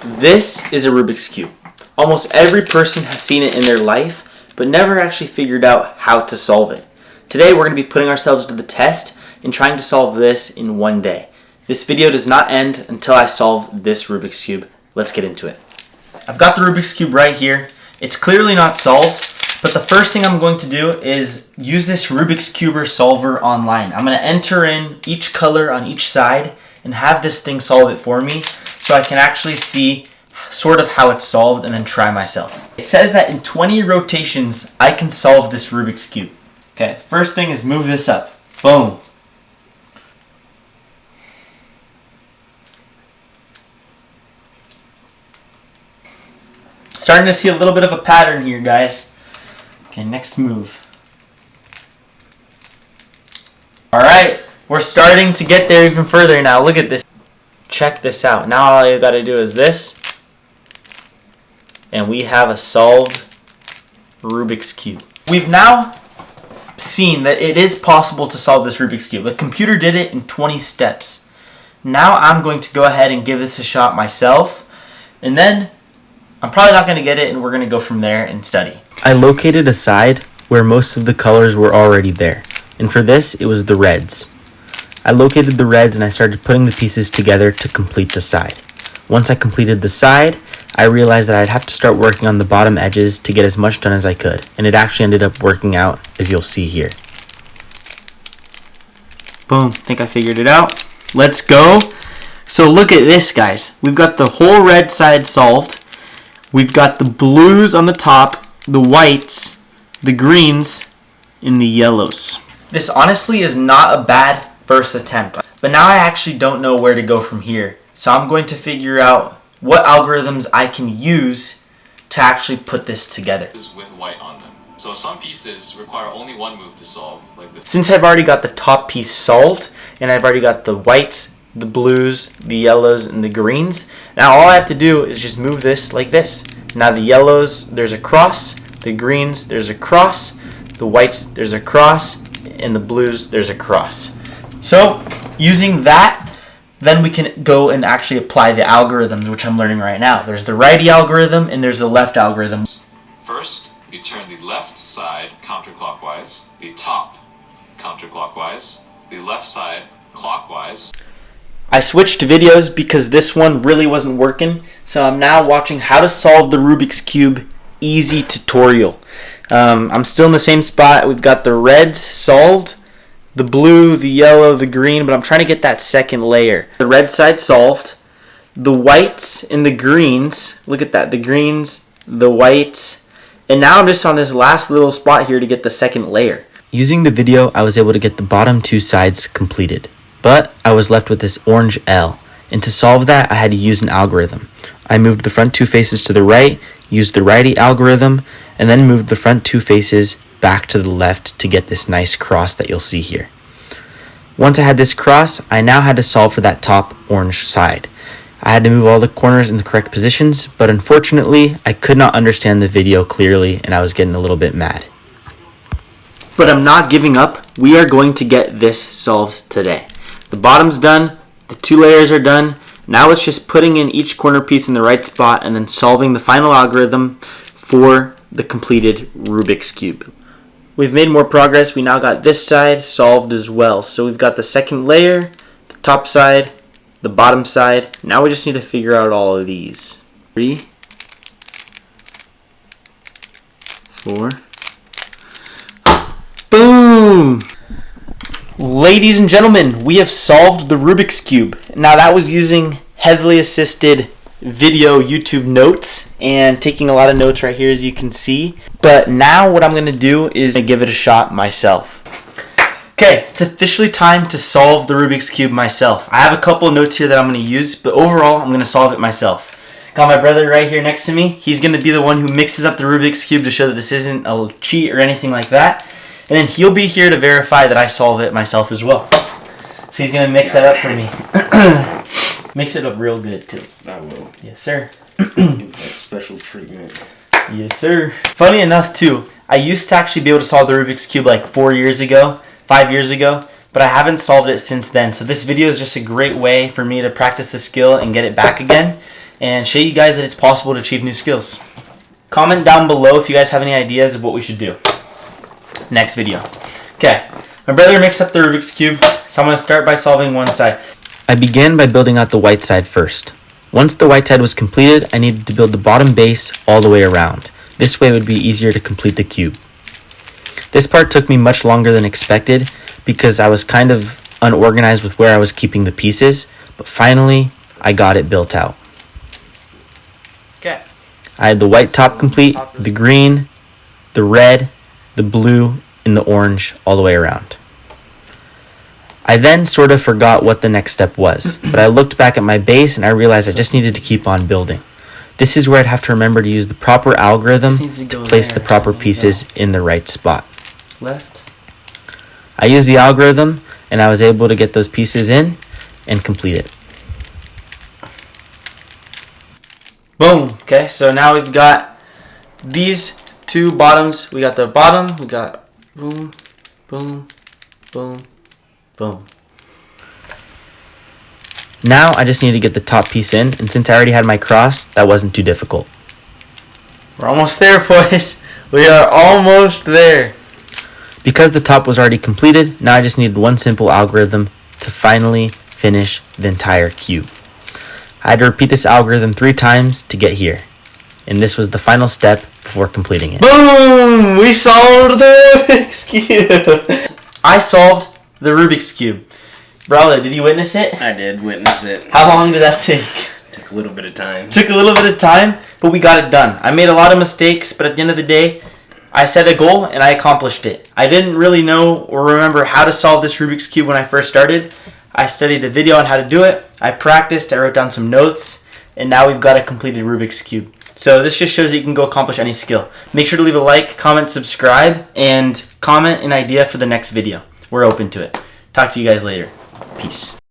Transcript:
This is a Rubik's Cube. Almost every person has seen it in their life, but never actually figured out how to solve it. Today we're going to be putting ourselves to the test and trying to solve this in one day. This video does not end until I solve this Rubik's Cube. Let's get into it. I've got the Rubik's Cube right here. It's clearly not solved, but the first thing I'm going to do is use this Rubik's Cuber solver online. I'm going to enter in each color on each side and have this thing solve it for me so I can actually see sort of how it's solved and then try myself. It says that in 20 rotations I can solve this Rubik's Cube. Okay, first thing is move this up. Boom. Starting to see a little bit of a pattern here, guys. Okay, next move. Alright, we're starting to get there even further now. Look at this. Check this out. Now all you gotta do is this. And we have a solved Rubik's Cube. We've now seen that it is possible to solve this Rubik's Cube. The computer did it in 20 steps. Now I'm going to go ahead and give this a shot myself. And then I'm probably not going to get it, and we're going to go from there and study. I located a side where most of the colors were already there. And for this, it was the reds. I located the reds and I started putting the pieces together to complete the side. Once I completed the side, I realized that I'd have to start working on the bottom edges to get as much done as I could. And it actually ended up working out, as you'll see here. Boom, I think I figured it out. Let's go. So look at this, guys. We've got the whole red side solved. We've got the blues on the top, the whites, the greens, and the yellows. This honestly is not a bad first attempt, but now I actually don't know where to go from here. So I'm going to figure out what algorithms I can use to actually put this together. With white on them. So some pieces require only one move to solve, like this. Since I've already got the top piece solved, and I've already got the whites, the blues, the yellows, and the greens, now all I have to do is just move this like this. Now the yellows, there's a cross, the greens, there's a cross, the whites, there's a cross, and the blues, there's a cross. So using that, then we can go and actually apply the algorithms, which I'm learning right now. There's the righty algorithm and there's the left algorithm. First, you turn the left side counterclockwise, the top counterclockwise, the left side clockwise. I switched videos because this one really wasn't working, so I'm now watching how to solve the Rubik's Cube easy tutorial. I'm still in the same spot. We've got the reds solved, the blue, the yellow, the green, but I'm trying to get that second layer. The red side solved, the whites and the greens, look at that, the greens, the whites, and now I'm just on this last little spot here to get the second layer. Using the video, I was able to get the bottom two sides completed, but I was left with this orange L, and to solve that, I had to use an algorithm. I moved the front two faces to the right, used the righty algorithm, and then moved the front two faces back to the left to get this nice cross that you'll see here. Once I had this cross, I now had to solve for that top orange side. I had to move all the corners in the correct positions, but unfortunately, I could not understand the video clearly and I was getting a little bit mad. But I'm not giving up. We are going to get this solved today. The bottom's done, the two layers are done. Now it's just putting in each corner piece in the right spot and then solving the final algorithm for the completed Rubik's Cube. We've made more progress. We now got this side solved as well. So we've got the second layer, the top side, the bottom side. Now we just need to figure out all of these. 3, 4. Boom! Ladies and gentlemen, we have solved the Rubik's Cube. Now that was using heavily assisted video YouTube notes and taking a lot of notes right here, as you can see. But now what I'm going to do is give it a shot myself. Okay, it's officially time to solve the Rubik's Cube myself. I have a couple of notes here that I'm going to use, but overall I'm going to solve it myself. Got my brother right here next to me. He's going to be the one who mixes up the Rubik's Cube to show that this isn't a cheat or anything like that. And then he'll be here to verify that I solve it myself as well. So he's going to mix that up for me. Mix it up real good too. I will. Yes, sir. Give that special treatment. Yes, sir. Funny enough too, I used to actually be able to solve the Rubik's Cube like 5 years ago, but I haven't solved it since then. So this video is just a great way for me to practice the skill and get it back again. and show you guys that it's possible to achieve new skills. Comment down below if you guys have any ideas of what we should do. Next video. Okay, my brother mixed up the Rubik's Cube, so I'm going to start by solving one side. I began by building out the white side first. Once the white side was completed, I needed to build the bottom base all the way around. This way it would be easier to complete the cube. This part took me much longer than expected because I was kind of unorganized with where I was keeping the pieces, but finally I got it built out. Okay. I had the white top complete, the green, the red, the blue, and the orange all the way around. I then sort of forgot what the next step was, but I looked back at my base and I realized I just needed to keep on building. This is where I'd have to remember to use the proper algorithm to place the proper pieces in the right spot. Left. I used the algorithm and I was able to get those pieces in and complete it. Boom. Okay, so now we've got these two bottoms. We got the bottom, we got boom, boom, boom, boom. Now I just need to get the top piece in, and since I already had my cross, that wasn't too difficult. We're almost there, boys. We are almost there. Because the top was already completed, now I just needed one simple algorithm to finally finish the entire cube. I had to repeat this algorithm 3 times to get here, and this was the final step before completing it. Boom! We solved the Rubik's Cube. I solved the Rubik's Cube. Brother, did you witness it? I did witness it. How long did that take? Took a little bit of time. Took a little bit of time, but we got it done. I made a lot of mistakes, but at the end of the day, I set a goal and I accomplished it. I didn't really know or remember how to solve this Rubik's Cube when I first started. I studied a video on how to do it. I practiced, I wrote down some notes, and now we've got a completed Rubik's Cube. So this just shows that you can go accomplish any skill. Make sure to leave a like, comment, subscribe, and comment an idea for the next video. We're open to it. Talk to you guys later. Peace.